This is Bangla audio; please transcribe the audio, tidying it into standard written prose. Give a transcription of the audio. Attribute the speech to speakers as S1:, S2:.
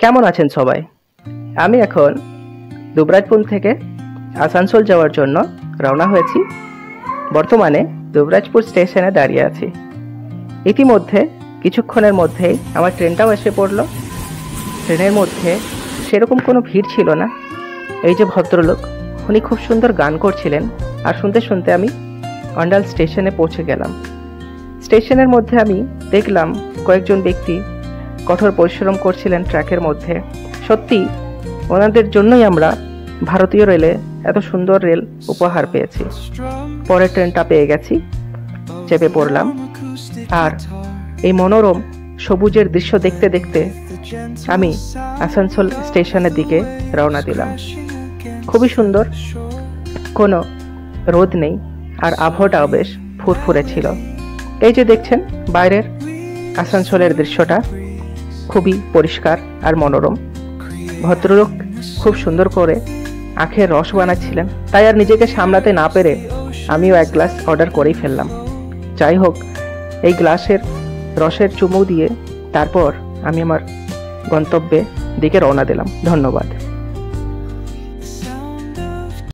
S1: কেমন আছেন সবাই? আমি এখন দুবরাজপুর থেকে আসানসোল যাওয়ার জন্য রওনা হয়েছি। বর্তমানে দুবরাজপুর স্টেশনে দাঁড়িয়ে আছি। ইতিমধ্যে কিছুক্ষণের মধ্যেই আমার ট্রেনটাও এসে পড়ল। ট্রেনের মধ্যে সেরকম কোনো ভিড় ছিল না। এই যে ভদ্রলোক, উনি খুব সুন্দর গান করছিলেন, আর শুনতে শুনতে আমি অন্ডাল স্টেশনে পৌঁছে গেলাম। স্টেশনের মধ্যে আমি দেখলাম কয়েকজন ব্যক্তি কঠোর পরিশ্রম করছিলেন ট্র্যাকের মধ্যে। সত্যি ওনাদের জন্যই আমরা ভারতীয় রেলে এত সুন্দর রেল উপহার পেয়েছি। পরের ট্রেনটা পেয়ে গেছি, চেপে পড়লাম, আর এই মনোরম সবুজের দৃশ্য দেখতে দেখতে আমি আসানসোল স্টেশনের দিকে রওনা দিলাম। খুবই সুন্দর, কোনো রোদ নেই, আর আবহাওয়াটাও বেশ ফুরফুরে ছিল। এই যে দেখছেন বাইরের আসানসোলের দৃশ্যটা খুবই পরিষ্কার আর মনোরম। ভদ্রলোক খুব সুন্দর করে আখের রস বানাচ্ছিলেন, তাই আর নিজেকে সামলাতে না পেরে আমিও এক গ্লাস অর্ডার করেই ফেললাম। যাই হোক, এই গ্লাসের রসের চুমুক দিয়ে তারপর আমি আমার গন্তব্যে দিকে রওনা দিলাম। ধন্যবাদ।